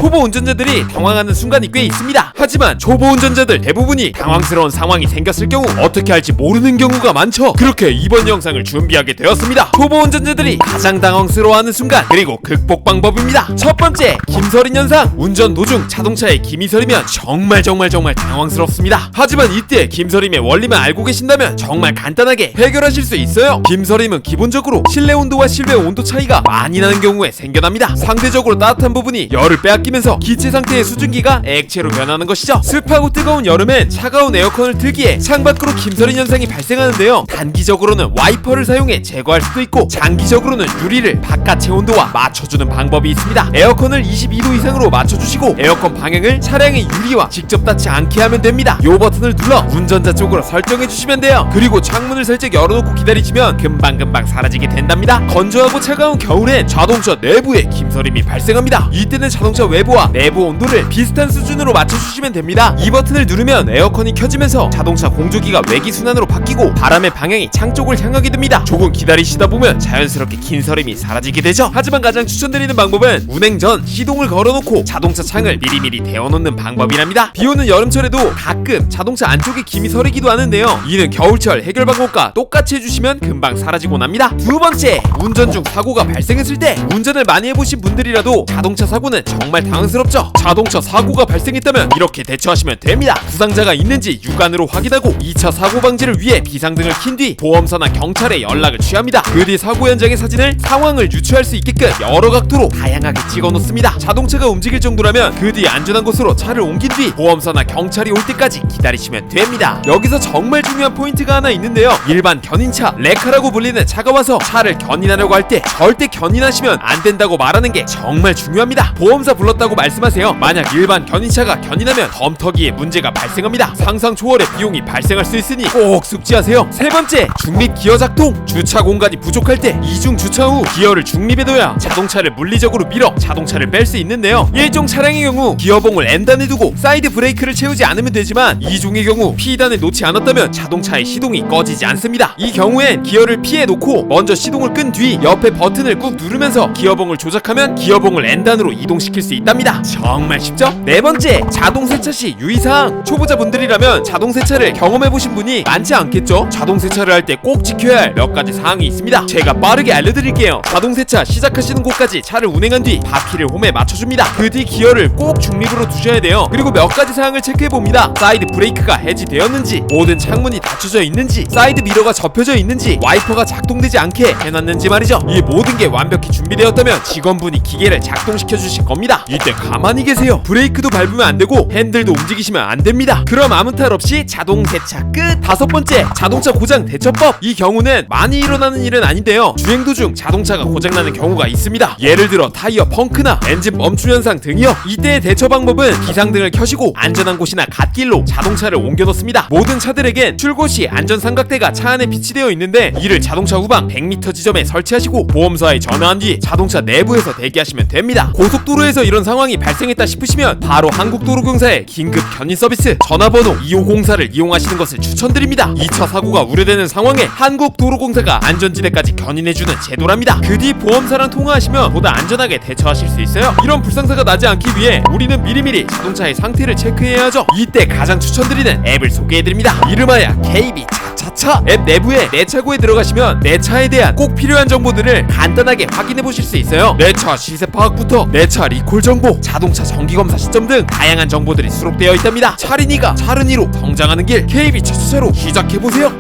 초보 운전자들이 당황하는 순간이 꽤 있습니다. 하지만 초보 운전자들 대부분이 당황스러운 상황이 생겼을 경우 어떻게 할지 모르는 경우가 많죠. 그렇게 이번 영상을 준비하게 되었습니다. 초보 운전자들이 가장 당황스러워하는 순간 그리고 극복 방법입니다. 첫 번째, 김서린 현상. 운전 도중 자동차에 김이 서리면 정말 당황스럽습니다. 하지만 이때 김서림의 원리만 알고 계신다면 정말 간단하게 해결하실 수 있어요. 김서림은 기본적으로 실내 온도와 실외 온도 차이가 많이 나는 경우에 생겨납니다. 상대적으로 따뜻한 부분이 열을 빼앗기면서 기체 상태의 수증기가 액체로 변하는 것이죠. 습하고 뜨거운 여름엔 차가운 에어컨을 틀기에 창밖으로 김서린 현상이 발생하는데요. 단기적으로는 와이퍼를 사용해 제거할 수도 있고 장기적으로는 유리를 바깥의 온도와 맞춰주는 방법이 있습니다. 에어컨을 22도 이상으로 맞춰주시고 에어컨 방향을 차량의 유리와 직접 닿지 않게 하면 됩니다. 요 버튼을 눌러 운전자 쪽으로 설정해주시면 돼요. 그리고 창문을 살짝 열어놓고 기다리시면 금방 사라지게 된답니다. 건조하고 차가운 겨울엔 자동차 내부에 김서림이 발생합니다. 이때는 자동차 외부와 내부 온도를 비슷한 수준으로 맞춰주시면 됩니다. 이 버튼을 누르면 에어컨이 켜지면서 자동차 공조기가 외기순환으로 바뀌고 바람의 방향이 창 쪽을 향하게 됩니다. 조금 기다리시다 보면 자연스럽게 김서림이 사라지게 되죠. 하지만 가장 추천드리는 방법은 운행 전 시동을 걸어놓고 자동차 창을 미리미리 데워놓는 방법이랍니다. 비오는 여름철에도 가끔 자동차 안쪽에 김이 서리기도 하는데요. 이는 겨울철 해결 방법과 똑같이 해주시면 금방 사라지고 납니다. 두 번째, 운전 중 사고가 발생했을 때 운전을 많이 해보신 분들이라도 자동차 사고는 정말 당황스럽죠. 자동차 사고가 발생했다면 이렇게 대처하시면 됩니다. 부상자가 있는지 육안으로 확인하고 2차 사고 방지를 위해 비상등을 킨 뒤 보험사나 경찰에 연락을 취합니다. 그 뒤 사고 현장의 사진을 상황을 유추할 수 있게끔 여러 각도로 다양하게 찍어놓습니다. 자동차가 움직일 정도라면 그 뒤 안전한 곳으로 차를 옮긴 뒤 보험사나 경찰이 올 때까지 기다리시면 됩니다. 여기서 정말 중요한 포인트가 하나 있는데요. 일반 견인차, 레카라고 불리는 차가 와서 차를 견인하려고 할 때 절대 견인하시면 안 된다고 말하는 게 정말 중요합니다. 보험사 불렀다고 말씀하세요. 만약 일반 견인차가 견인하면 덤터기에 문제가 발생합니다. 상상 초월의 비용이 발생할 수 있으니 꼭 숙지하세요. 세 번째, 중립 기어 작동. 주차 공간이 부족할 때 이중 주차 후 기어를 중립에 둬야 자동차를 물리적으로 밀어 자동차를 뺄 수 있는데요. 1종 차량의 경우 기어봉을 N단에 두고 사이드 브레이크를 채우지 않으면 되지만 2종의 경우 P단에 놓지 않았다면 자동차의 시동이 꺼지지 않습니다. 이 경우엔 기어를 P에 놓고 먼저 시동을 끈 뒤 옆에 버튼을 꾹 누르면서 기어봉을 조작하면 기어봉을 N단으로 이동시킬 수 있답니다. 정말 쉽죠? 네 번째, 자동 세차 시 유의사항. 초보자분들이라면 자동 세차를 경험해보신 분이 많지 않겠죠? 자동 세차를 할 때 꼭 지켜야 할 몇 가지 사항이 있습니다. 제가 빠르게 알려드릴게요. 자동 세차 시작하시는 곳까지 차를 운행한 뒤 바퀴를 홈에 맞춰줍니다. 그 뒤 기어를 꼭 중립으로 두셔야 돼요. 그리고 몇 가지 사항을 체크해봅니다. 사이드 브레이크가 해지되었는지, 모든 창문이 닫혀져 있는지, 사이드 미러가 접혀져 있는지, 와이퍼가 작동되지 않게 해놨는지 말이죠. 이 모든 게 완벽히 준비되었다면 직원분이 기계를 작동시켜 주실 겁니다. 이때 가만히 계세요. 브레이크도 밟으면 안 되고 핸들도 움직이시면 안 됩니다. 그럼 아무 탈 없이 자동 세차 끝. 다섯 번째, 자동차 고장 대처법. 이 경우는 많이 일어나는 일은 아닌데요. 주행 도중 자동차가 고장나는 경우가 있습니다. 예를 들어 타이어 펑크나 엔진 멈춤 현상 등이요. 이때의 대처 방법은 비상등을 켜시고 안전한 곳이나 갓길로 자동차를 옮겨 놓습니다. 모든 차들에겐 출고 시 안전 삼각대가 차 안에 비치되어 있는데 이를 자동차 후방 100m 지점에 설치하시고 보험사에 전화한 뒤 자동차 내부에서 대기하시면 됩니다. 고속도로에서 이런 상황이 발생했다 싶으시면 바로 한국도로공사의 긴급 견인 서비스 전화번호 2504를 이용하시는 것을 추천드립니다. 2차 사고가 우려되는 상황에 한국도로공사가 안전지대까지 견인해주는 제도랍니다. 그 뒤 보험사랑 통화하시면 보다 안전하게 대처하실 수 있어요. 이런 불상사가 나지 않기 위해 우리는 미리미리 자동차의 상태를 체크해야죠. 이때 가장 추천드리는 앱을 소개해드립니다. 이름하여 KB 차차차. 앱 내부에 내 차고에 들어가시면 내 차에 대한 꼭 필요한 정보들을 간단하게 확인해보실 수 있어요. 내 차 시세 파악부터 내 차 리콜 정보, 자동차 정기검사 시점 등 다양한 정보들이 수록되어 있답니다. 차린이가 차른이로 성장하는 길, KB 차차차로 시작해보세요.